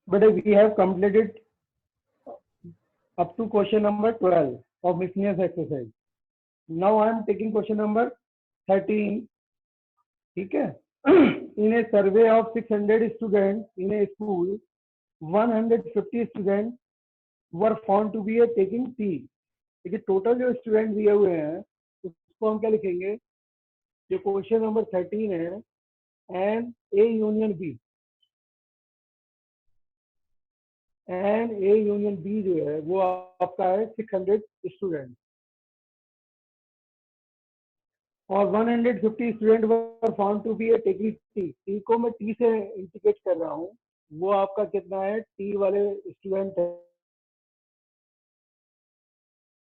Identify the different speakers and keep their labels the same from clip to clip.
Speaker 1: But we have completed up to question number 12 of miscellaneous exercise. Now I am taking question number 13. ठीक है? In a survey of 600 students in a school, 150 students were found to be taking tea. देखिए total जो student दिए हुए हैं उसको हम क्या लिखेंगे? जो क्वेश्चन नंबर 13 है, n A union B, n A union B जो है वो आपका है 600 स्टूडेंट और 150 student were found to be taking tea. T को मैं टी से इंडिकेट कर रहा हूँ, वो आपका कितना है? टी वाले स्टूडेंट है।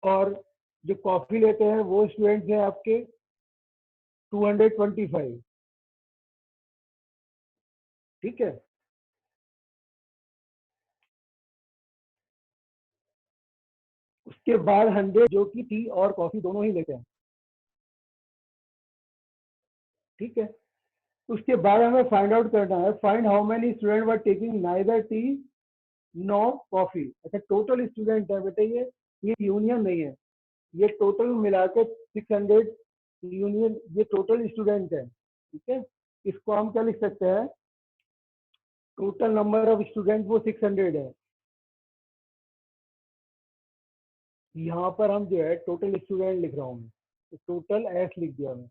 Speaker 1: और जो कॉफी लेते हैं वो स्टूडेंट्स हैं आपके 225। ठीक है? उसके बाद 100 जो कि टी और कॉफी दोनों ही लेते हैं। ठीक है? उसके बाद हमें फाइंड आउट करना है, find how many student were taking neither tea no coffee. अच्छा टोटल स्टूडेंट है बेटा, ये यूनियन नहीं है, ये टोटल मिला के 600 यूनियन, ये टोटल स्टूडेंट है। ठीक है? इसको हम क्या लिख सकते हैं? टोटल नंबर ऑफ स्टूडेंट वो 600 है। यहाँ पर हम जो है टोटल स्टूडेंट लिख रहा हूँ मैं, तो टोटल एस लिख दिया मैं।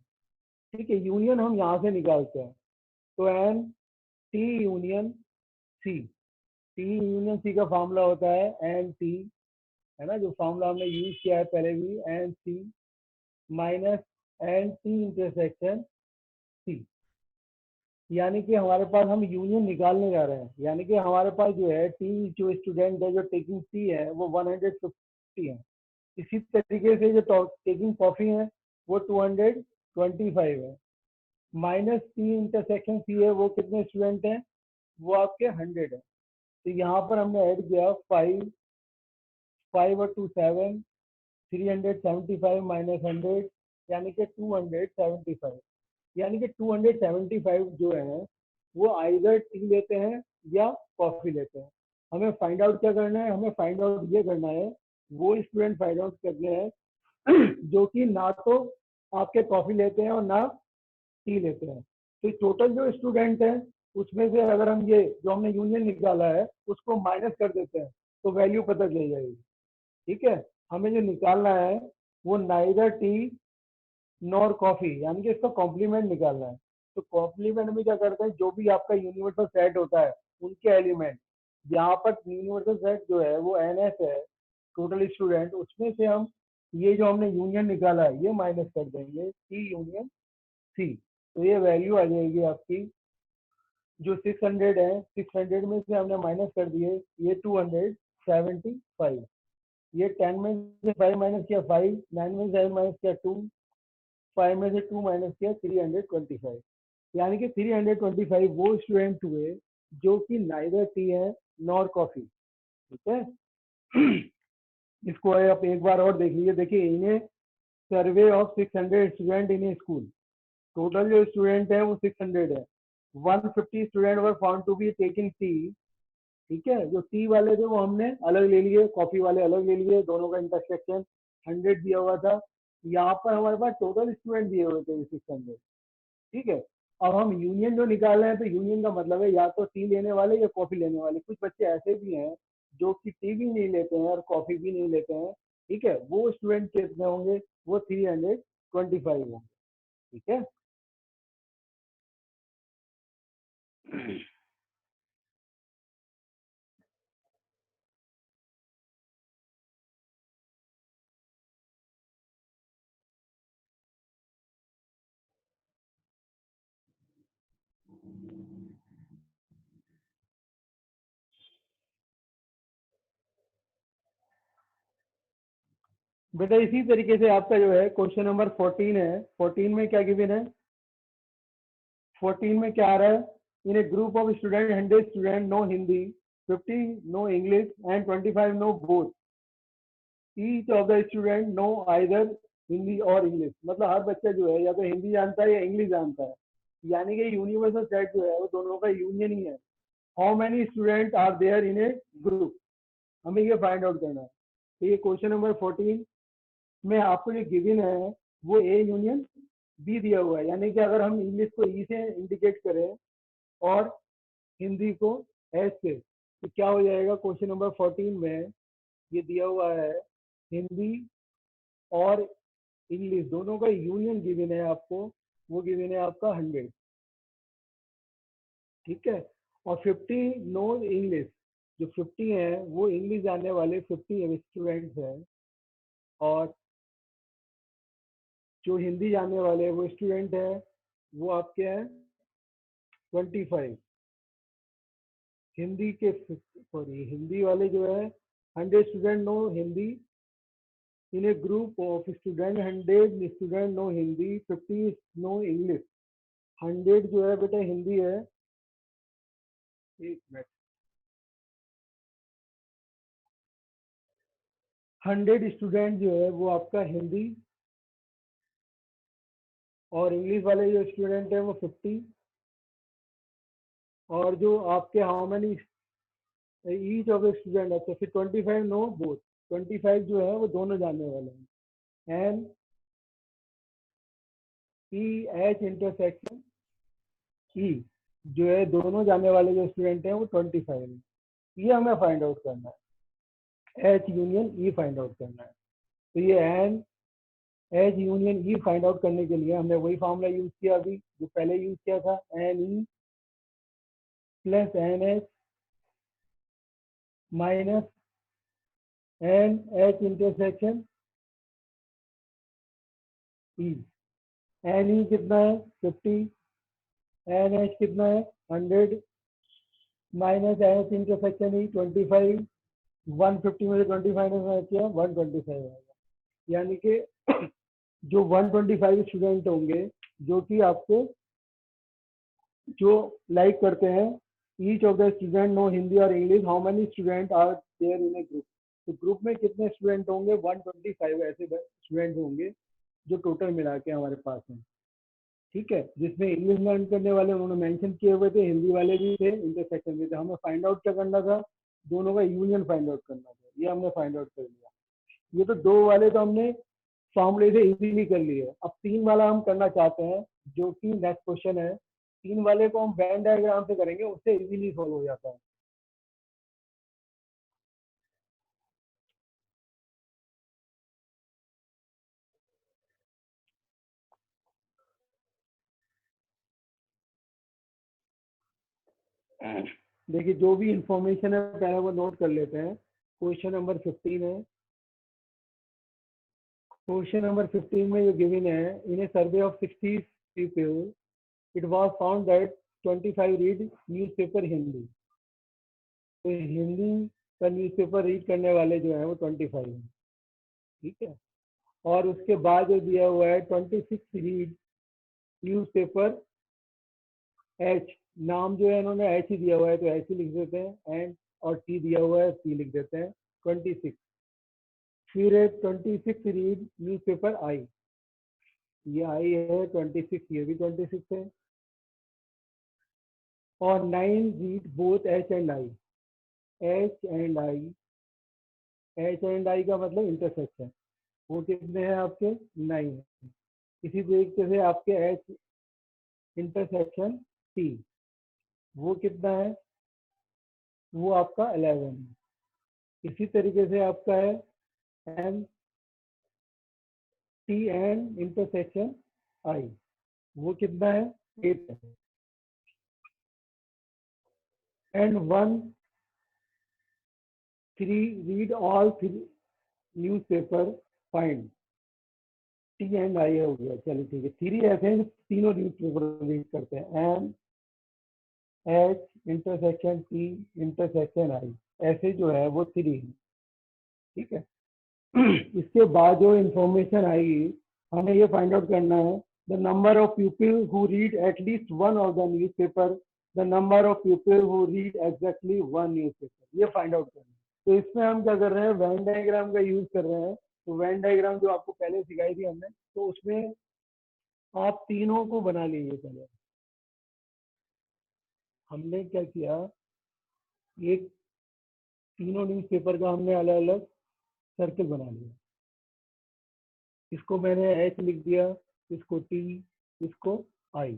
Speaker 1: ठीक है? यूनियन हम यहाँ से निकालते हैं, तो n T union C, T union C का फॉर्मूला होता है एन टी, है ना, जो फॉर्मूला हमने यूज किया है पहले भी, n C minus n T intersection C. यानी कि हमारे पास हम यूनियन निकालने जा रहे हैं, यानी कि हमारे पास जो है टी जो स्टूडेंट है जो टेकिंग टी है वो 150 है। इसी तरीके से जो टेकिंग कॉफी है वो 225 है, माइनस टी इंटरसेक्शन सी है वो कितने स्टूडेंट हैं? वो आपके 100 है। तो यहाँ पर हमने ऐड किया 5, 5 और 2 7, 375 माइनस 100 यानी कि 275। यानी कि 275 जो है वो आइदर टी लेते हैं या कॉफी लेते हैं। हमें फाइंड आउट क्या करना है? हमें फाइंड आउट ये करना है, वो स्टूडेंट फाइंड आउट करने हैं जो कि ना तो आपके कॉफी लेते हैं और ना टी लेते हैं। तो टोटल जो स्टूडेंट है उसमें से अगर हम ये जो हमने यूनियन निकाला है उसको माइनस कर देते हैं तो वैल्यू पता चल जाएगी। ठीक है? हमें जो निकालना है वो नाइदर टी नॉर कॉफी, यानी कि इसका कॉम्प्लीमेंट निकालना है। तो कॉम्प्लीमेंट में क्या करते हैं, जो भी आपका यूनिवर्सल सेट होता है उनके एलिमेंट, यहाँ पर यूनिवर्सल सेट जो है वो एन एस है, टोटल स्टूडेंट, उसमें से हम ये जो हमने यूनियन निकाला है ये माइनस कर देंगे, सी यूनियन सी। तो ये वैल्यू आ जाएगी आपकी जो 600 है, 600 में से हमने माइनस कर दिए ये 275, ये 10 में से 5 माइनस किया 5, 9 में से 7 माइनस किया 2, 5 में से 2 माइनस किया 325। यानी कि 325 वो स्टूडेंट हुए जो कि नाइदर टी है नॉर कॉफी। ठीक है? इसको आप एक बार और देख लीजिए। देखिए इन्हें survey of 600 student in school, total जो स्टूडेंट है वो 600 है, 150 student were found to be taking tea. ठीक है? जो टी वाले थे वो हमने अलग ले लिए, कॉफी वाले अलग ले लिए, दोनों का इंटरसेक्शन 100 दिया हुआ था। यहाँ पर हमारे पास टोटल स्टूडेंट दिए हुए थे 600। ठीक है? अब हम यूनियन जो निकाल रहे हैं, तो यूनियन का मतलब है या तो टी लेने वाले या कॉफी लेने वाले। कुछ बच्चे ऐसे भी हैं जो कि टी भी नहीं लेते हैं और कॉफी भी नहीं लेते हैं। ठीक है? वो स्टूडेंट कितने होंगे? वो 325 होंगे। ठीक है? बेटा इसी तरीके से आपका जो है क्वेश्चन नंबर 14 है। 14 में क्या गिवन है? 14 में क्या आ रहा है? In a group of student 100 student no Hindi, 50 no English and 25 know both. Each of the student know either Hindi और इंग्लिश। मतलब हर बच्चा जो है या तो हिंदी जानता है या इंग्लिश जानता है। यानी कि यूनिवर्सल सेट जो है वो दोनों का यूनियन ही है। How many student are there in a group, हमें ये फाइंड आउट करना है। तो ये क्वेश्चन नंबर 14 में आपको जो गिवन है वो ए यूनियन बी दिया हुआ है, यानी कि अगर हम इंग्लिश को ई से इंडिकेट करें और हिंदी को एस से, तो क्या हो जाएगा। क्वेश्चन नंबर 14 में ये दिया हुआ है हिंदी और इंग्लिश दोनों का यूनियन गिवन है आपको, वो गिवन है आपका 100, ठीक है। और 50 नो इंग्लिश, जो 50 है वो इंग्लिश जानने वाले 50 स्टूडेंट्स हैं, और जो हिंदी जानने वाले वो स्टूडेंट हैं वो आपके हैं 25। हिंदी के सॉरी हिंदी वाले जो है 100 student no Hindi in a group of student, 100 student no Hindi, 50 no English. 100 जो है बेटा हिंदी है, एक मिनट, 100 स्टूडेंट जो है वो आपका हिंदी, और इंग्लिश वाले जो स्टूडेंट है वो 50, और जो आपके how many each of the student, अच्छा फिर 25 नो बोथ, 25 जो है वो दोनों जानने वाले हैं। एंड ई एच इंटरसेक्शन ई जो है दोनों जानने वाले जो स्टूडेंट हैं वो 25 है, ये हमें फाइंड आउट करना है। H union E find out करना है। तो ये n H union E find out करने के लिए हमने वही फॉर्मूला यूज किया अभी जो पहले यूज किया था, n E plus n H minus n H intersection E. N E कितना है 50, एन एच कितना है 100, minus n H intersection E 25, 150 में से 25 ने किया 125 आएगा, यानी कि जो 125 स्टूडेंट होंगे जो कि आपके जो लाइक करते हैं each of the student no Hindi और English, how many student are there in a group, तो ग्रुप में कितने स्टूडेंट होंगे 125 ऐसे स्टूडेंट होंगे जो टोटल मिला के हमारे पास हैं, ठीक है। जिसमें इंग्लिश लर्न करने वाले उन्होंने मेंशन किए हुए थे, हिंदी वाले भी थे, इंटरसेक्शन में थे। हमें फाइंड आउट क्या करना था, दोनों का यूनियन फाइंड आउट करना था, ये हमने फाइंड आउट कर लिया। ये तो दो वाले तो हमने फॉर्मूले से इजीली कर लिए। अब 3 वाला हम करना चाहते हैं जो कि नेक्स्ट क्वेश्चन है। 3 वाले को हम वेन डायग्राम से करेंगे, उससे इजीली सॉल्व हो जाता है। देखिए जो भी इंफॉर्मेशन है पहले वो नोट कर लेते हैं। क्वेश्चन नंबर 15 है। क्वेश्चन नंबर 15 में जो गिवन है, in a survey of 60 people it was found that 25 read newspaper Hindi. तो हिंदी का न्यूज़पेपर रीड करने वाले जो है वो 25 हैं, ठीक है। और उसके बाद जो दिया हुआ है 26 रीड न्यूज़पेपर एच, नाम जो है इन्होंने एच ही दिया हुआ है तो एच ही लिख देते हैं, एंड और टी दिया हुआ है टी लिख देते हैं 26। फिर है 26 रीड न्यूज़पेपर आई, ये आई है 26, ये भी 26 है। और 9 read both H and I, H and I, H and I का मतलब इंटरसेक्शन, वो कितने हैं आपके 9। इसी तरीके से आपके एच इंटरसेक्शन टी वो कितना है, वो आपका 11 है। इसी तरीके से आपका है एम टी एन इंटरसेक्शन आई, वो कितना है 8 है। And 1 3 read all 3 newspaper find, T and I हो गया, चलिए ठीक है। 3 ऐसे हैं जो तीनों न्यूज़पेपर रीड करते हैं, M H intersection T intersection I, ऐसे जो है वो 3 है, ठीक है। इसके बाद जो इंफॉर्मेशन आएगी हमें ये फाइंड आउट करना है the number of people who read at least one of the newspaper, the number of people who read exactly one newspaper, ये फाइंड आउट करना है। तो इसमें हम क्या कर रहे हैं, वेन डायग्राम का यूज कर रहे हैं। तो वेन डायग्राम जो आपको पहले सिखाई थी हमने, तो उसमें आप तीनों को बना लीजिए। पहले हमने क्या किया, एक तीनों न्यूज़पेपर का हमने अलग अलग सर्कल बना लिया। इसको मैंने एच लिख दिया, इसको टी, इसको आई।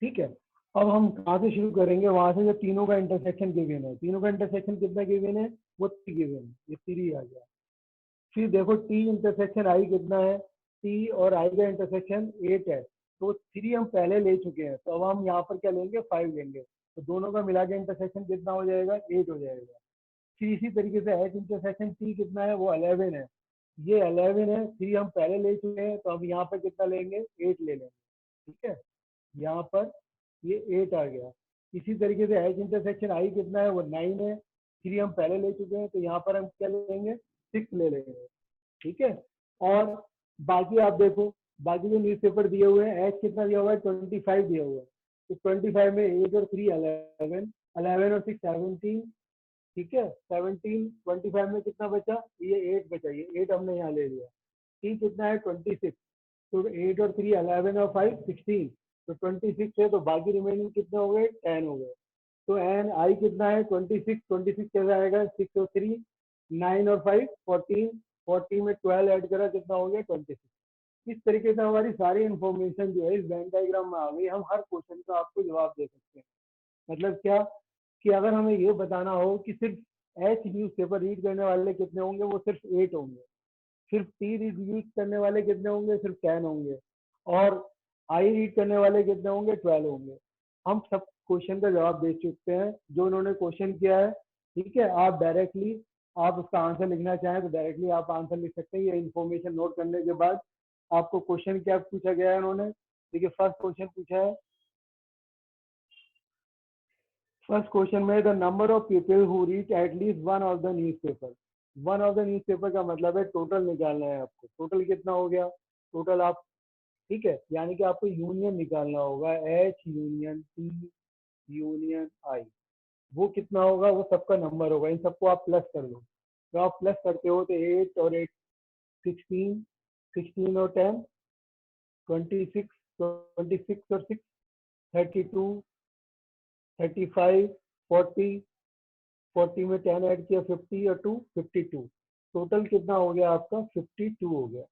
Speaker 1: ठीक है। अब हम कहाँ से शुरू करेंगे, वहां से जो तीनों का इंटरसेक्शन गिवन है। तीनों का इंटरसेक्शन कितना गिवन है, वो 3 गिवन है, ये 3 आ गया। फिर देखो टी इंटरसेक्शन आई कितना है, टी और आई का इंटरसेक्शन 8 है, तो 3 हम पहले ले चुके हैं, तो अब हम यहाँ पर क्या लेंगे, 5 लेंगे, तो दोनों का मिला के इंटरसेक्शन कितना हो जाएगा, 8 हो जाएगा। फिर इसी तरीके से एच इंटरसेक्शन टी कितना है, वो 11 है, ये 11 है, 3 हम पहले ले चुके हैं, तो अब यहाँ पर कितना लेंगे, 8 ले लेंगे। ठीक है, यहाँ पर ये 8 आ गया। इसी तरीके से एच इंटरसेक्शन आई कितना है, वो 9 है, 3 हम पहले ले चुके हैं, तो यहाँ पर हम क्या लेंगे, 6 ले लेंगे। ठीक है। और बाकी आप देखो, बाकी जो न्यूज़पेपर दिए हुए हैं, एच कितना दिया हुआ है, 25 दिया हुआ है, तो 25 में 8 और 3 11, 11 और 6 17। ठीक है, 17, 25 में कितना बचा, ये 8 बचा, ये 8 हमने यहाँ ले लिया। टी कितना है, 26, तो 8 और 3 11 और 5 16, तो 26 है, तो बाकी रिमेनिंग कितने हो गए, 10 हो गए। तो एन आई कितना है, 26, 26 कैसे आएगा, 6 और 3 9 और 5 14, 14 में 12 ऐड करा, कितना हो गया, 26। इस तरीके से हमारी सारी इन्फॉर्मेशन जो है इस वेन डायग्राम में आ गई। हम हर क्वेश्चन का आपको जवाब दे सकते हैं। मतलब क्या, कि अगर हमें ये बताना हो कि सिर्फ एच न्यूज़पेपर रीड करने वाले कितने होंगे, वो सिर्फ 8 होंगे। सिर्फ टी रीड यूज करने वाले कितने होंगे, सिर्फ 10 होंगे। और आई रीड करने वाले कितने होंगे, 12 होंगे। हम सब क्वेश्चन का जवाब दे चुके हैं जो उन्होंने क्वेश्चन किया है। ठीक है, आप डायरेक्टली, आप उसका आंसर लिखना चाहें तो डायरेक्टली आप आंसर लिख सकते हैं। ये इन्फॉर्मेशन नोट करने के बाद आपको क्वेश्चन क्या पूछा गया है उन्होंने, देखिए फर्स्ट क्वेश्चन पूछा है, फर्स्ट क्वेश्चन में the number of people who reach at least one of the newspaper. One of the newspaper का मतलब है टोटल निकालना है आपको, टोटल कितना हो गया, टोटल आप, ठीक है, यानी कि आपको यूनियन निकालना होगा, एच यूनियन टी यूनियन आई, वो कितना होगा, वो सबका नंबर होगा, इन सबको आप प्लस कर दो। तो आप प्लस करते हो तो 8 और 8 16, 16 और 10 26, 26 और 6 32, 35, 40, 40 में 10 ऐड किया 50 और 2 52, टोटल कितना हो गया आपका 52 हो गया,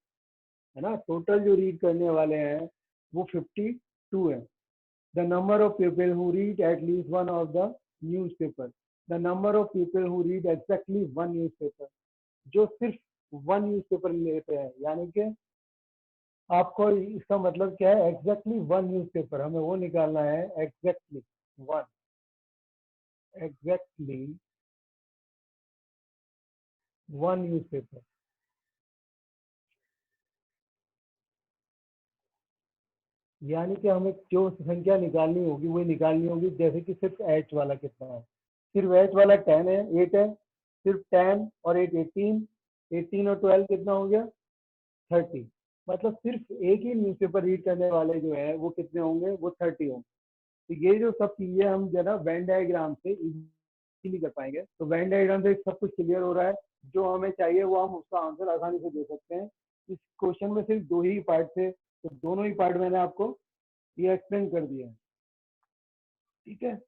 Speaker 1: है ना। टोटल जो रीड करने वाले हैं वो 52 है। The number of people who read at least one of the newspaper, the number of people who read exactly one newspaper, जो सिर्फ वन न्यूज़पेपर लेते हैं, यानी कि आपको इसका मतलब क्या है, एग्जैक्टली वन न्यूज़पेपर, हमें वो निकालना है, exactly one, exactly one newspaper. यानी कि हमें जो संख्या निकालनी होगी वही निकालनी होगी, जैसे कि सिर्फ एच वाला कितना है, सिर्फ एच वाला 10 है, 8 है, सिर्फ 10 और 8 18, 18 और 12 कितना हो गया, 30। मतलब सिर्फ एक ही न्यूज़पेपर रीड करने वाले जो है वो कितने होंगे, वो 30 होंगे। तो ये जो सब चीजें हम जो है ना वेन डायग्राम से इजीली कर पाएंगे। तो वेन डायग्राम से सब कुछ क्लियर हो रहा है, जो हमें चाहिए वो हम उसका आंसर आसानी से दे सकते हैं। इस क्वेश्चन में सिर्फ दो ही पार्ट थे, तो दोनों ही पार्ट मैंने आपको ये एक्सप्लेन कर दिया है। ठीक है।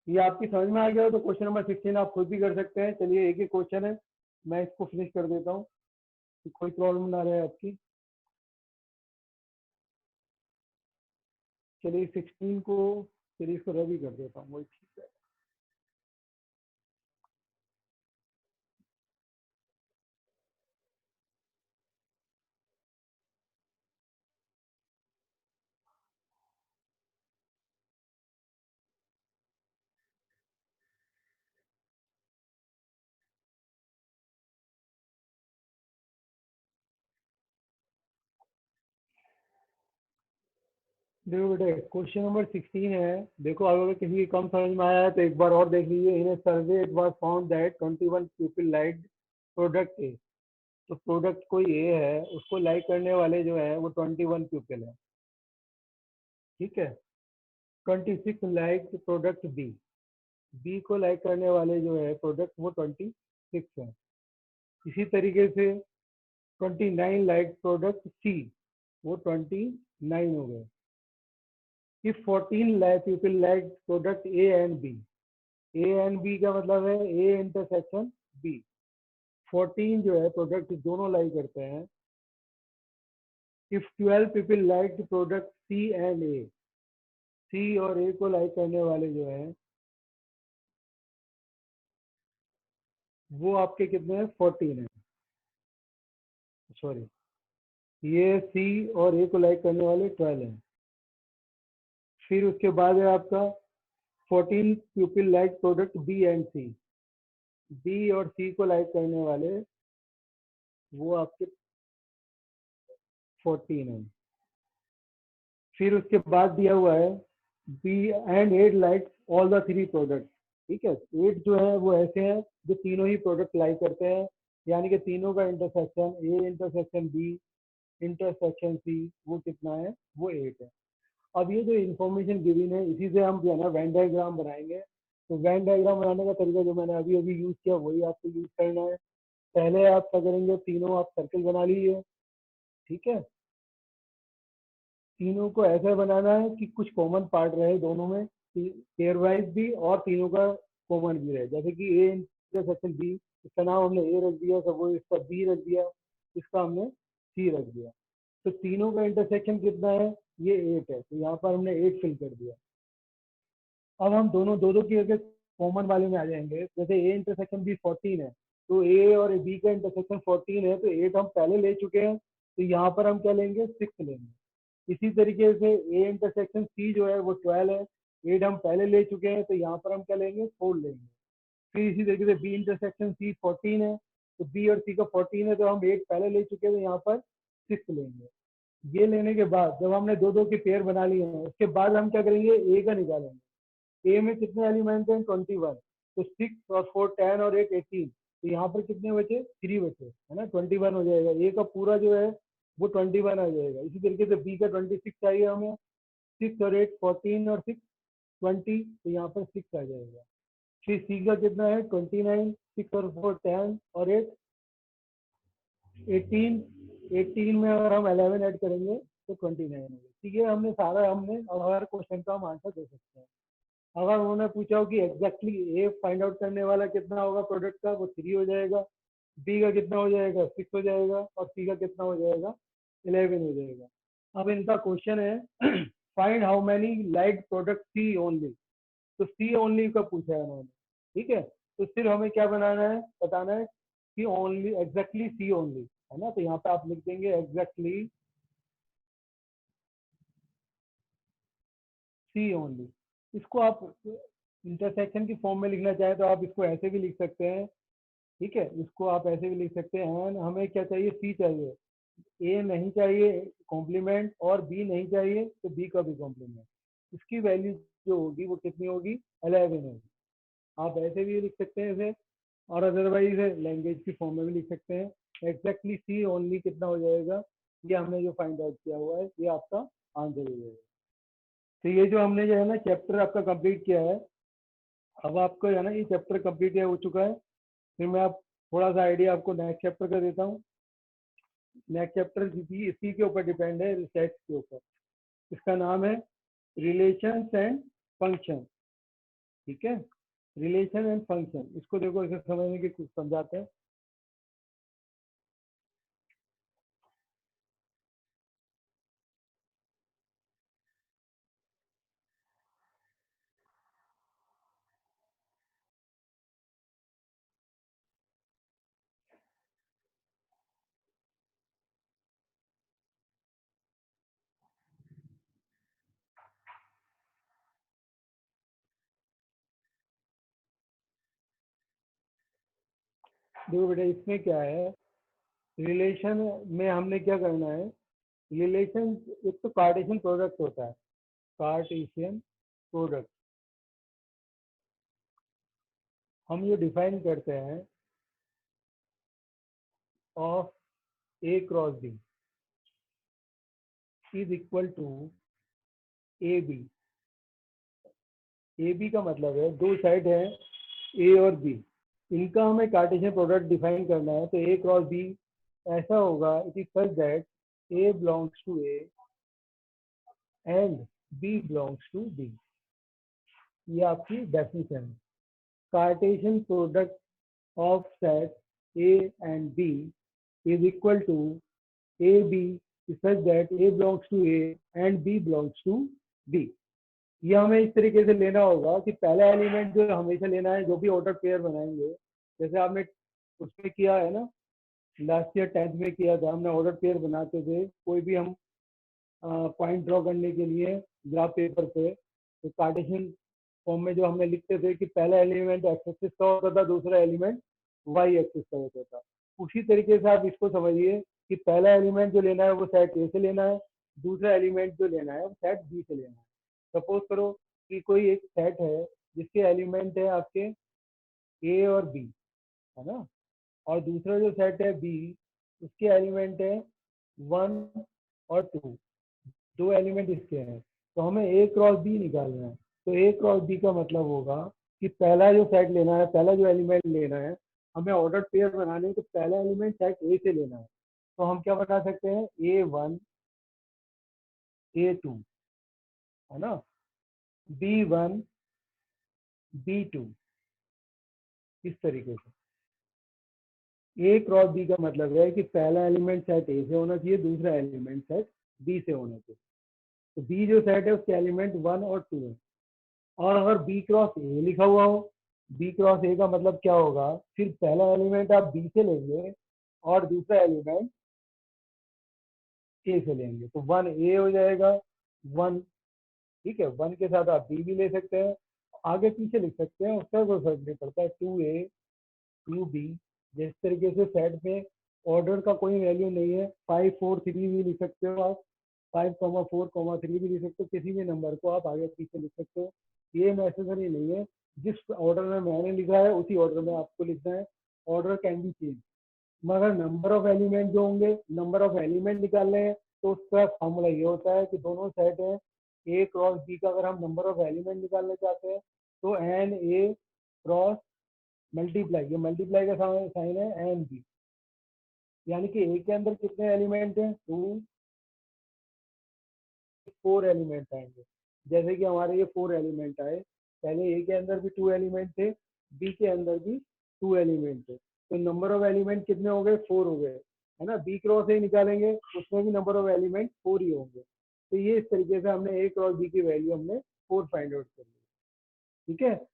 Speaker 1: ये आपकी समझ में आ गया हो तो क्वेश्चन नंबर 16 आप खुद भी कर सकते हैं। चलिए एक ही क्वेश्चन है, मैं इसको फिनिश कर देता हूँ, कोई प्रॉब्लम ना रहे आपकी। चलिए 16 को, चलिए इसको रवि कर देता हूँ, वही ठीक है। देखो बेटे क्वेश्चन नंबर 16 है। देखो अगर किसी की कम समझ में आया है तो एक बार और देख लीजिए। In survey it was found that 21 people like product A. तो प्रोडक्ट कोई ए है, उसको लाइक करने वाले जो है वो 21 पीपल है। ठीक है। 26 लाइक प्रोडक्ट बी, बी को लाइक करने वाले जो है प्रोडक्ट वो 26 है। इसी तरीके से 29 लाइक प्रोडक्ट सी, वो 29 हो गए। if 14 lakh people like product A and B, A and B का मतलब है A इंटरसेक्शन B, 14 जो है प्रोडक्ट दोनों लाइक करते हैं. if 12 people like product C and A, C और A को लाइक करने वाले जो है वो आपके कितने हैं, 14 है. सॉरी, ये C और A को लाइक करने वाले 12 हैं. फिर उसके बाद है आपका 14 people like product B and C, B और सी को लाइक करने वाले वो आपके 14 हैं. फिर उसके बाद दिया हुआ है B and 8 like all the 3 product. ठीक है, 8 जो है वो ऐसे हैं जो तीनों ही प्रोडक्ट लाइक करते हैं, यानी कि तीनों का intersection A intersection B intersection C वो कितना है, वो 8 है. अब ये जो इन्फॉर्मेशन गिवन है इसी से हम जो है ना वेन डायग्राम बनाएंगे. तो वेन डायग्राम बनाने का तरीका जो मैंने अभी अभी यूज किया वही आपको यूज करना है. पहले आप क्या करेंगे, तीनों आप सर्कल बना लीजिए. ठीक है, तीनों को ऐसा बनाना है कि कुछ कॉमन पार्ट रहे दोनों में, पेयर वाइज भी और तीनों का कॉमन भी रहे. जैसे कि ए इंटरसेक्शन बी, इसका नाम हमने ए रख दिया, सब वो इसका बी रख दिया, इसका हमने सी रख दिया. तो तीनों का इंटरसेक्शन कितना है, ये 8 है, तो यहाँ पर हमने 8 फिल कर दिया. अब हम दोनों दो दो की अगर कॉमन वाले में आ जाएंगे, जैसे ए इंटरसेक्शन बी 14 है, तो ए और बी का इंटरसेक्शन 14 है, तो 8 हम पहले ले चुके हैं, तो यहाँ पर हम क्या लेंगे, 6 लेंगे. इसी तरीके से ए इंटरसेक्शन सी जो है वो 12 है, 8 हम पहले ले चुके हैं, तो यहाँ पर हम क्या लेंगे, 4 लेंगे. फिर इसी तरीके से बी इंटरसेक्शन सी 14 है, तो बी और सी का 14 है, तो हम 8 पहले ले चुके हैं, तो यहाँ पर 6 लेंगे. ये लेने के बाद जब हमने दो दो के पेयर बना लिए हैं, उसके बाद हम क्या करेंगे, ए का निकालेंगे. ए में कितने एलिमेंट हैं, 21, तो 6 और 4 10 और 8 18, तो यहाँ पर कितने बचे, 3 बचे, है ना, 21 हो जाएगा. ए का पूरा जो है वो 21 आ जाएगा. इसी तरीके से बी का 26 चाहिए हमें, 6 और 8 14 और 6 20, तो यहाँ पर 6 आ जाएगा. फिर सी का कितना है, 29, 6 और 4 10 और 8 18, 18 में अगर हम 11 ऐड करेंगे तो 29 होगा. ठीक है, हमने सारा हमने अब हर क्वेश्चन का हम आंसर दे सकते हैं. अगर उन्होंने पूछा हो कि एग्जैक्टली ए फाइंड आउट करने वाला कितना होगा प्रोडक्ट का, वो 3 हो जाएगा, बी का कितना हो जाएगा, 6 हो जाएगा, और सी का कितना हो जाएगा, 11 हो जाएगा. अब इनका क्वेश्चन है find how many like product C only. तो सी ओनली का पूछा है उन्होंने. ठीक है, तो सिर्फ हमें क्या बनाना है, बताना है कि ओनली एग्जैक्टली सी ओनली, है ना. तो यहाँ पे आप लिख देंगे एग्जैक्टली सी ओनली. इसको आप इंटरसेक्शन की फॉर्म में लिखना चाहें तो आप इसको ऐसे भी लिख सकते हैं. ठीक है, इसको आप ऐसे भी लिख सकते हैं, हमें क्या चाहिए, सी चाहिए, ए नहीं चाहिए कॉम्प्लीमेंट, और बी नहीं चाहिए तो बी का भी कॉम्प्लीमेंट. इसकी वैल्यू जो होगी वो कितनी होगी, 11 होगी. आप ऐसे भी लिख सकते हैं इसे, और अदरवाइज लैंग्वेज की फॉर्म में भी लिख सकते हैं. एग्जैक्टली सी ओनली कितना हो जाएगा, ये हमने जो फाइंड आउट किया हुआ है ये आपका आंसर हो जाएगा. तो ये जो हमने जो है ना चैप्टर आपका कंप्लीट किया है, अब आपको है ना ये चैप्टर कंप्लीट हो चुका है. फिर मैं आप थोड़ा सा आइडिया आपको नेक्स्ट चैप्टर का देता हूँ. नेक्स्ट चैप्टर इसी के ऊपर डिपेंड है, रिसर्च के ऊपर. इसका नाम है रिलेशंस एंड फंक्शन. ठीक है, रिलेशन एंड फंक्शन, इसको देखो इसे समझने की कुछ समझाते हैं. देखो बेटा, इसमें क्या है, रिलेशन में हमने क्या करना है, रिलेशन एक तो कार्टेशियन प्रोडक्ट होता है, कार्टेशियन प्रोडक्ट हम ये डिफाइन करते हैं of A cross B is equal to A B. A B का मतलब है दो साइड है ए और बी, इनका हमें कार्टेशियन प्रोडक्ट डिफाइन करना है. तो ए क्रॉस बी ऐसा होगा, it is such that A belongs to A and B belongs to D. ये आपकी डेफिनेशन है। Cartesian product of set A and B is equal to A B such that A belongs to A and B belongs to B. ये हमें इस तरीके से लेना होगा कि पहला एलिमेंट जो हमेशा लेना है, जो भी ऑर्डर पेयर बनाएंगे, जैसे आपने उसमें किया है ना, लास्ट ईयर 10th में किया था हमने, ऑर्डर पेयर बनाते थे कोई भी हम पॉइंट ड्रॉ करने के लिए ग्राफ पेपर पे, तो कार्टेशियन फॉर्म में जो हमने लिखते थे कि पहला एलिमेंट एक्स एक्सिस का होता था, दूसरा एलिमेंट वाई एक्सिस का होता था। उसी तरीके से आप इसको समझिए कि पहला एलिमेंट जो लेना है वो सेट ए से लेना है, दूसरा एलिमेंट जो लेना है वो सेट बी से लेना है। सपोज करो कि कोई एक सेट है जिसके एलिमेंट है आपके ए और बी, है ना, और दूसरा जो सेट है बी, उसके एलिमेंट है 1 और 2, दो एलिमेंट इसके हैं। तो हमें ए क्रॉस बी निकालना है। तो ए क्रॉस बी का मतलब होगा कि पहला जो सेट लेना है, पहला जो एलिमेंट लेना है, हमें ऑर्डर पेयर बनाने हैं, तो पहला एलिमेंट सेट ए से लेना है। तो हम क्या बना सकते हैं, A1 A2, है ना, B1 B2, इस तरीके से। ए क्रॉस बी का मतलब है कि पहला एलिमेंट सेट ए से होना चाहिए, दूसरा एलिमेंट सेट बी से होना चाहिए। तो बी जो सेट है उसके एलिमेंट 1 और 2 है। और अगर बी क्रॉस ए लिखा हुआ हो, बी क्रॉस ए का मतलब क्या होगा, फिर पहला एलिमेंट आप बी से लेंगे और दूसरा एलिमेंट ए से लेंगे, तो 1 ए हो जाएगा 1। ठीक है, 1 के साथ आप बी भी ले सकते हैं, आगे पीछे लिख सकते हैं, उसका कोई फर्क नहीं पड़ता है। 2 ए 2 बी, जिस तरीके से सेट में ऑर्डर का कोई वैल्यू नहीं है, 5 4 3 भी लिख सकते हो आप, 5 4 3 भी लिख सकते हो, किसी भी नंबर को आप आगे पीछे लिख सकते हो, ये नेसेसरी नहीं है जिस ऑर्डर में मैंने लिखा है उसी ऑर्डर में आपको लिखना है। ऑर्डर कैन बी चेंज, मगर नंबर ऑफ एलिमेंट जो होंगे, नंबर ऑफ एलिमेंट निकालने हैं, तो उसका फॉर्मूला ये होता है कि दोनों सेट है ए क्रॉस बी का, अगर हम नंबर ऑफ एलिमेंट निकालना चाहते हैं तो एन ए क्रॉस मल्टीप्लाई, ये मल्टीप्लाई का साइन है एन बी, यानी कि ए के अंदर कितने एलिमेंट हैं, 4 एलिमेंट आएंगे। जैसे कि हमारे ये 4 एलिमेंट आए, पहले ए के अंदर भी 2 एलिमेंट थे, बी के अंदर भी 2 एलिमेंट थे, तो नंबर ऑफ एलिमेंट कितने हो गए, 4 हो गए, है ना। बी क्रॉस ए निकालेंगे उसमें भी नंबर ऑफ एलिमेंट 4 ही होंगे। तो ये इस तरीके से हमने ए क्रॉस बी की वैल्यू हमने 4 फाइंड आउट कर ली। ठीक है,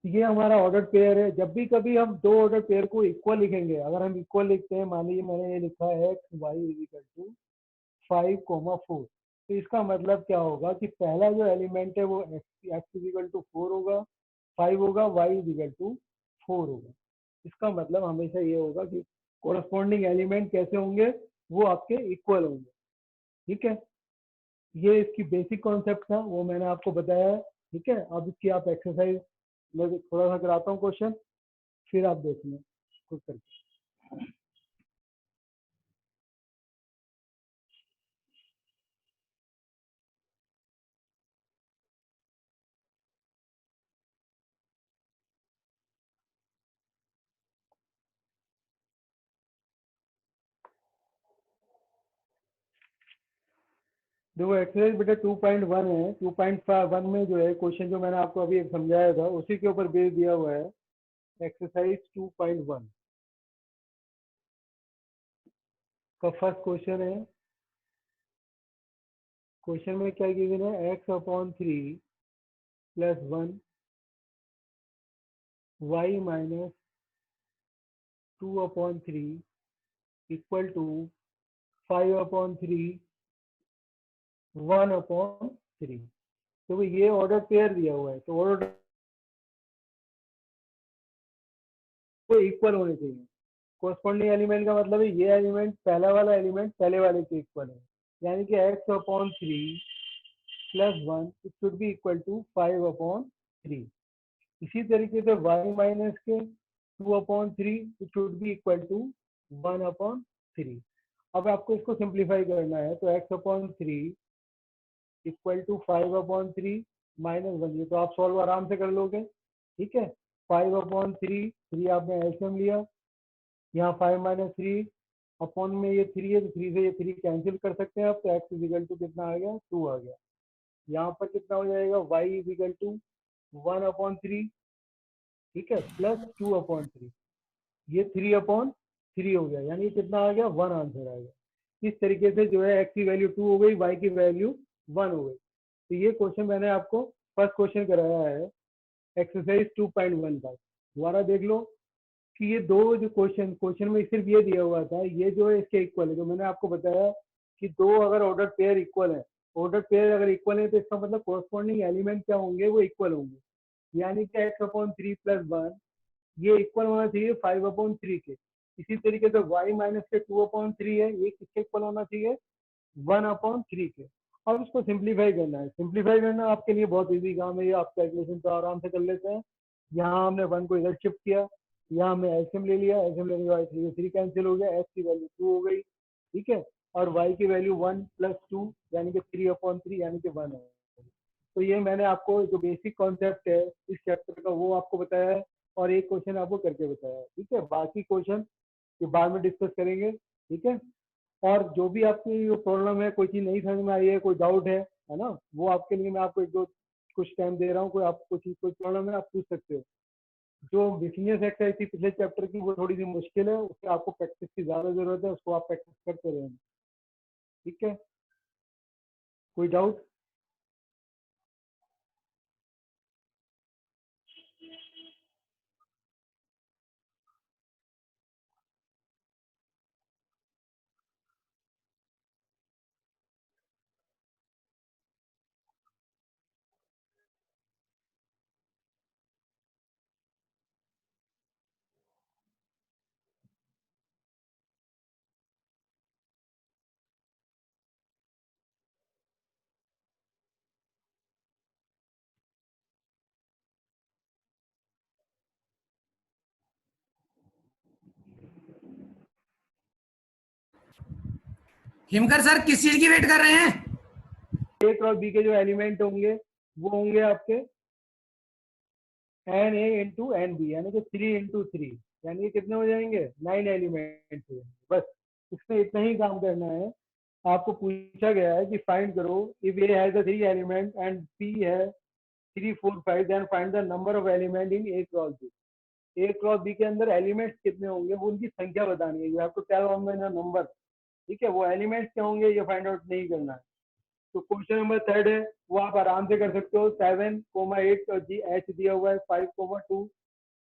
Speaker 1: ये हमारा ऑर्डर पेयर है। जब भी कभी हम दो ऑर्डर पेयर को इक्वल लिखेंगे, अगर हम इक्वल लिखते हैं, मान लीजिए मैंने ये लिखा है X Y is equal to 5,4, तो इसका मतलब क्या होगा कि पहला जो एलिमेंट है वो एक्स इज इक्वल टू 4 होगा, 5 होगा, वाई इज इक्वल टू 4 होगा। इसका मतलब हमेशा ये होगा कि कोरस्पॉन्डिंग एलिमेंट कैसे होंगे, वो आपके इक्वल होंगे। ठीक है, ये इसकी बेसिक कॉन्सेप्ट था, वो मैंने आपको बताया है। ठीक है, अब इसकी आप एक्सरसाइज मैं थोड़ा सा कराता हूँ क्वेश्चन, फिर आप देखना खुद करके। देखो एक्सरसाइज बेटा 2.1 है, 2.1 में जो है क्वेश्चन जो मैंने आपको अभी एक समझाया था उसी के ऊपर बेस दिया हुआ है। एक्सरसाइज 2.1 का फर्स्ट क्वेश्चन है। क्वेश्चन में क्या गिवन है, x/3 plus 1 y-2/3 equal to 5/3 1/3। तो ये ऑर्डर पेयर दिया हुआ है, तो ऑर्डर को इक्वल होने चाहिए। कोरस्पॉन्डिंग एलिमेंट का मतलब है ये एलिमेंट, पहला वाला एलिमेंट पहले वाले के इक्वल है, यानी कि x/3 plus 1 it should be equal to 5/3। इसी तरीके से y-2/3 it should be equal to 1/3। अब आपको इसको सिंप्लीफाई करना है, तो x/3 इक्वल टू 5/3 माइनस 1, ये तो आप सॉल्व आराम से कर लोगे। ठीक है, 5/3, 3 आपने एलसीएम लिया, यहाँ 5 माइनस 3 अपॉन में ये 3 है, तो 3 से ये 3 कैंसिल कर सकते हैं आप, तो x इजिकल टू कितना आ गया, 2 आ गया। यहाँ पर कितना हो जाएगा, y इज इक्वल टू 1/3, ठीक है, प्लस 2/3, ये 3/3 हो गया, यानी कितना आ गया, 1 आंसर आ गया। इस तरीके से जो है x की वैल्यू 2 हो गई, y की वैल्यू 1 हो गई। तो ये क्वेश्चन मैंने आपको फर्स्ट क्वेश्चन कराया है एक्सरसाइज 2.1 का, दोबारा देख लो कि ये दो जो क्वेश्चन में सिर्फ ये दिया हुआ था, ये जो है इसके इक्वल है। जो मैंने आपको बताया कि दो अगर ऑर्डर पेयर इक्वल है, ऑर्डर पेयर अगर इक्वल है तो इसका मतलब कोरस्पॉन्डिंग एलिमेंट क्या होंगे, वो इक्वल होंगे, यानी कि x/3 + 1 ये इक्वल होना चाहिए 5/3 के। इसी तरीके से y माइनस के 2/3 है, ये किसके इक्वल होना चाहिए, 1/3 के। अब इसको सिंप्लीफाई करना है, सिंप्लीफाई करना आपके लिए बहुत इजी काम है, ये आप कैलकुलेशन तो आराम से कर लेते हैं। यहाँ हमने 1 को इधर शिफ्ट किया, यहाँ हमने एल्सियम ले लिया, एल्सियम लेने के बाद 3 कैंसिल हो गया, x की वैल्यू 2 हो गई, ठीक है, और y की वैल्यू 1 + 2 यानी कि 3/3 यानी कि 1 है। तो ये मैंने आपको जो बेसिक कॉन्सेप्ट है इस चैप्टर का वो आपको बताया है, और एक क्वेश्चन आपको करके बताया है, ठीक है। बाकी क्वेश्चन ये बाद में डिस्कस करेंगे, ठीक है। और जो भी आपकी प्रॉब्लम है, कोई चीज नहीं समझ में आई है, कोई डाउट है ना, वो आपके लिए मैं आपको एक दो कुछ टाइम दे रहा हूँ, कोई आपको कोई प्रॉब्लम है आप पूछ सकते हो। जो बिजनेस एक्सरसाइज थी पिछले चैप्टर की वो थोड़ी सी मुश्किल है, उससे आपको प्रैक्टिस की ज्यादा जरूरत है, उसको आप प्रैक्टिस करते रहेंगे, ठीक है। कोई डाउट?
Speaker 2: हिमकर सर किस चीज की वेट कर रहे हैं?
Speaker 1: ए क्रॉस बी के जो एलिमेंट होंगे वो होंगे आपके n A into n B, यानी कि 3 × 3, यानी कि कितने हो जाएंगे, 9 एलिमेंट हो जाएंगे। बस इसमें इतना ही काम करना है। आपको पूछा गया है कि फाइंड करो if A has 3 element and B है 3, 4, 5, then find the number of element in A cross B. A cross B के अंदर एलिमेंट्स कितने होंगे वो उनकी संख्या बतानी है, you have to tell on the number, ठीक है। वो एलिमेंट्स क्या होंगे ये फाइंड आउट नहीं करना है। तो क्वेश्चन नंबर 3 है वो आप आराम से कर सकते हो, 7,8 और जी एच दिया हुआ है 5,2,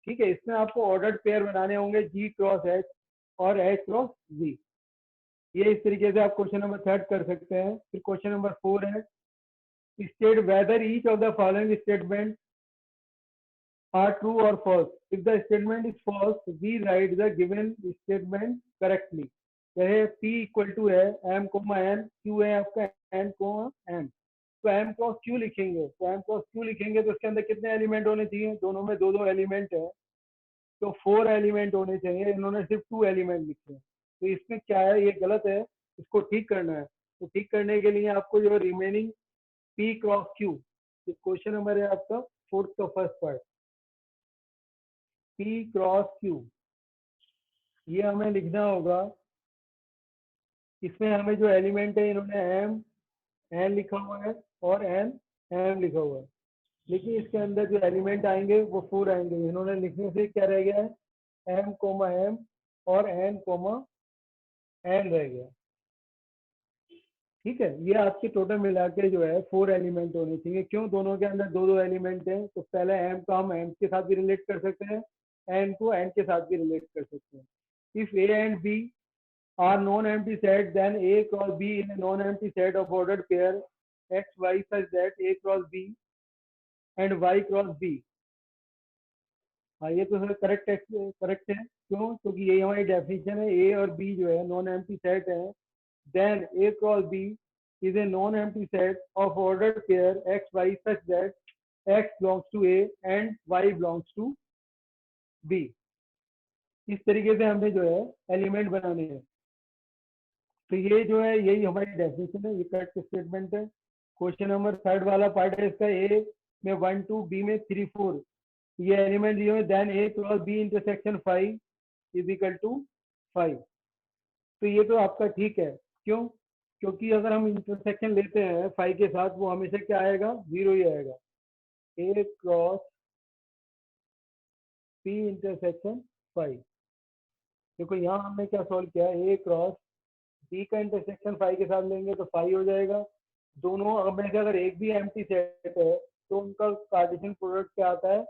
Speaker 1: ठीक है। इसमें आपको ऑर्डर्ड पेयर बनाने होंगे जी क्रॉस एच और एच क्रॉस जी। ये इस तरीके से आप क्वेश्चन नंबर 3 कर सकते हैं। फिर क्वेश्चन नंबर 4 है, state whether each of the following statement are true or false. If the statement is false, we write the given statement correctly. चाहे P इक्वल टू है m n, Q है आपका n m, तो m cross q लिखेंगे, तो m cross q लिखेंगे तो इसके अंदर कितने एलिमेंट होने चाहिए, दोनों में दो दो एलिमेंट है, तो 4 एलिमेंट होने चाहिए, इन्होंने सिर्फ 2 एलिमेंट लिखे हैं। तो इसमें क्या है, ये गलत है, इसको ठीक करना है। तो ठीक करने के लिए आपको जो remaining P cross Q, question number है आपका 4th का first part, P cross Q, ये हमें लिखना होगा। इसमें हमें जो एलिमेंट है इन्होंने एम एन लिखा हुआ है और एन एम लिखा हुआ है, लेकिन इसके अंदर जो एलिमेंट आएंगे वो 4 आएंगे, इन्होंने लिखने से क्या रह गया है m, और n, n रह गया, ठीक है। ये आपके टोटल मिला के जो है 4 एलिमेंट होने चाहिए। क्यों, दोनों के अंदर दो दो एलिमेंट हैं, तो पहले m को हम m के साथ भी रिलेट कर सकते हैं, n को n के साथ भी रिलेट कर सकते हैं। If a and b are non-empty set, then A cross B is a non-empty set of ordered pair x y such that A cross B and Y cross B। हाँ, ये तो sir correct है। क्यों, क्योंकि ये हमारी definition है, A और B जो है नॉन एम्प्टी सेट है। Then A cross B is a non-empty set of ordered pair x y such that x belongs to A and y belongs to B। इस तरीके से हमें जो है एलिमेंट बनाने हैं। तो ये जो है यही हमारी डेफिनेशन है, ये करेक्ट स्टेटमेंट है। क्वेश्चन नंबर 3 वाला पार्ट है इसका, ए में 1 2, बी में 3 4, ये एलिमेंट दिए हुए, then A cross B intersection 5 is equal to 5। तो ये तो आपका ठीक है। क्यों, क्योंकि अगर हम इंटरसेक्शन लेते हैं फाई के साथ वो हमेशा क्या आएगा, 0 ही आएगा। ए क्रॉस पी इंटरसेक्शन फाई। देखो यहाँ हमने क्या सॉल्व किया, ए क्रॉस बी का इंटरसेक्शन फाई के साथ लेंगे तो फाई हो जाएगा। दोनों में से अगर एक भी एम्प्टी सेट है तो उनका कार्टेशियन प्रोडक्ट क्या आता है,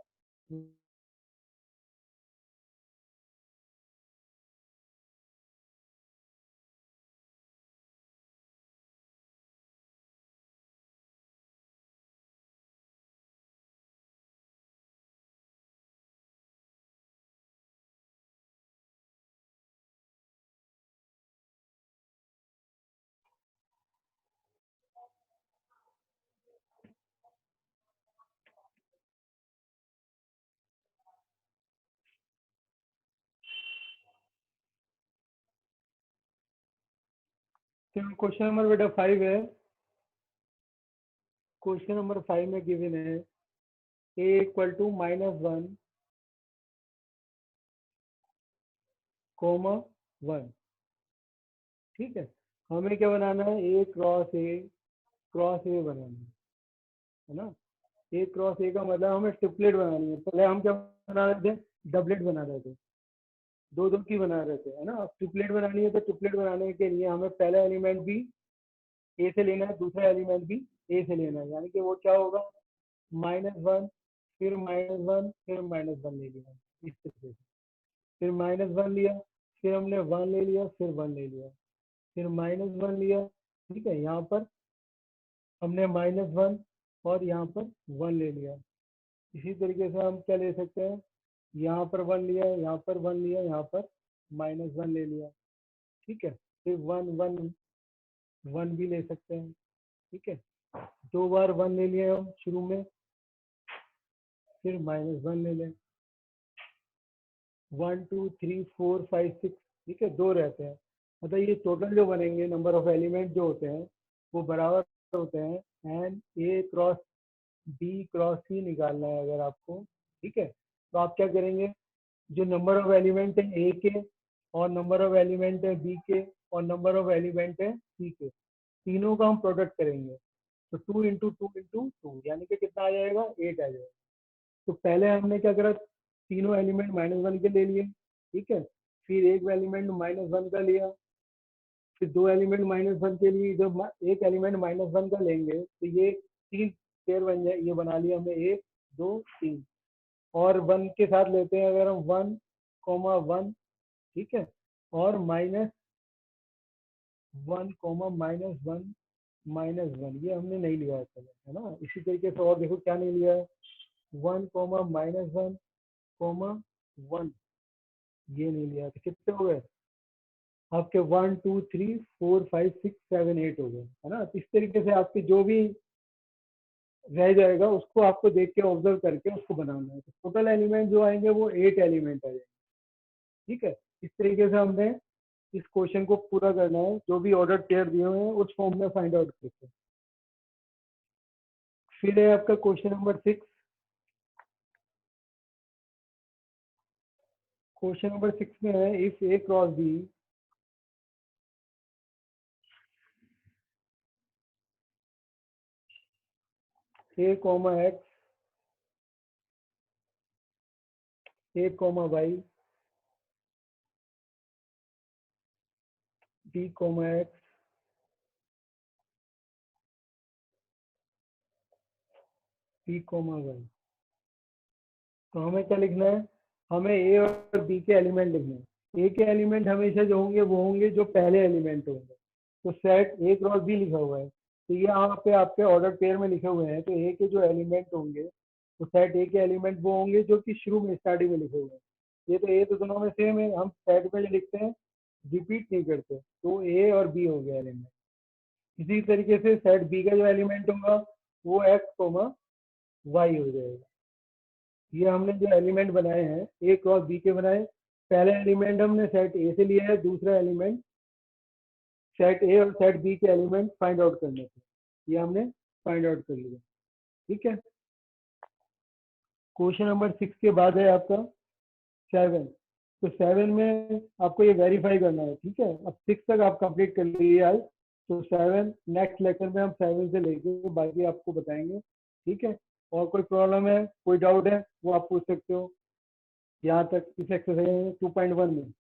Speaker 1: क्वेश्चन नंबर बेटा 5 है। क्वेश्चन नंबर 5 में गिवन है ए इक्वल टू -1 कोमा 1। ठीक है, हमें क्या बनाना है, ए क्रॉस ए बनाना है ना। ए क्रॉस ए का मतलब हमें ट्रिपलेट बनानी है। पहले हम क्या बना रहे थे, डबलेट बना रहे थे, दो दो की बना रहे थे, है ना। अब ट्रिपलेट बनानी है तो ट्रिपलेट बनाने के लिए हमें पहला एलिमेंट भी ए से लेना है, दूसरा एलिमेंट भी ए से लेना है, यानी कि वो क्या होगा, -1 फिर -1 फिर -1 ले लिया, इस तरीके से। फिर -1 लिया, फिर हमने 1 ले लिया, फिर 1 ले लिया, फिर -1 लिया। ठीक है, यहाँ पर हमने -1 और यहाँ पर 1 ले लिया। इसी तरीके से हम क्या ले सकते हैं, यहाँ पर 1 लिया, यहाँ पर 1 लिया, यहाँ पर -1 ले लिया। ठीक है, फिर 1 1 1 भी ले सकते हैं। ठीक है, दो बार 1 ले लिया हम शुरू में, फिर -1 ले लें। 1 2 3 4 5 6, ठीक है, दो रहते हैं। मतलब ये टोटल जो बनेंगे नंबर ऑफ एलिमेंट जो होते हैं वो बराबर होते हैं। And A cross B cross C निकालना है अगर आपको। ठीक है, तो आप क्या करेंगे, जो नंबर ऑफ एलिमेंट है ए के और नंबर ऑफ एलिमेंट है बी के और नंबर ऑफ एलिमेंट है सी के, तीनों का हम प्रोडक्ट करेंगे। तो 2 इंटू टू इंटू टू यानी कि कितना आ जाएगा, 8 आ जाएगा। तो पहले हमने क्या करा, तीनों एलिमेंट -1 के ले लिए। ठीक है, फिर एक एलिमेंट -1 का लिया, फिर दो एलिमेंट -1 के लिए, जब एक एलिमेंट -1 का लेंगे तो ये तीन पेयर बन जाए, ये बना लिया हमने 1 2 3। और 1 के साथ लेते हैं अगर हम 1 1, ठीक है, और -1 ये हमने नहीं लिया है पहले, है ना। इसी तरीके से और देखो क्या नहीं लिया है, 1 -1 ये नहीं लिया। तो कितने हो गए आपके, 1 2 3 4 5 6 7 8 हो गए, है ना। तो इस तरीके से आपके जो भी रह जाएगा उसको आपको देख के ऑब्जर्व करके उसको बनाना है। तो टोटल एलिमेंट जो आएंगे वो 8 एलिमेंट आ जाएंगे। ठीक है, इस तरीके से हमने इस क्वेश्चन को पूरा करना है। जो भी ऑर्डर पेयर दिए हुए हैं उस फॉर्म में फाइंड आउट करते हैं। फिर है आपका क्वेश्चन नंबर 6। क्वेश्चन नंबर 6 में है, if A cross B A comma X A comma Y B comma X B comma Y. तो हमें क्या लिखना है, हमें ए और बी के एलिमेंट लिखने हैं। ए के एलिमेंट हमेशा जो होंगे वो होंगे जो पहले एलिमेंट होंगे। तो सेट ए क्रॉस बी लिखा हुआ है, तो ये यहाँ पे आपके ऑर्डर पेयर में लिखे हुए हैं। तो ए के जो एलिमेंट होंगे तो सेट ए के एलिमेंट वो होंगे जो कि शुरू में स्टार्टिंग में लिखे हुए हैं। ये तो ए तो दोनों में सेम है, हम सेट में जो लिखते हैं रिपीट नहीं करते। तो ए और बी हो गया एलिमेंट। इसी तरीके से सेट बी का जो एलिमेंट होगा वो एक्स कोमा वाई हो जाएगा। ये हमने जो एलिमेंट बनाए हैं ए क्रॉस बी के बनाए। पहले एलिमेंट हमने सेट ए से लिया है, दूसरा एलिमेंट सेट ए और सेट बी के एलिमेंट फाइंड आउट करने थे, ये हमने फाइंड आउट कर लिया। ठीक है, क्वेश्चन नंबर 6 के बाद है आपका 7। तो 7 में आपको ये वेरीफाई करना है। ठीक है, अब 6 तक आप कंप्लीट कर लीजिए आज। तो 7 नेक्स्ट लेक्चर में हम 7 से लेके बाकी आपको बताएंगे, ठीक है। और कोई प्रॉब्लम है, कोई डाउट है वो आप पूछ सकते हो यहाँ तक इस एक्सरसाइज 2.1 में।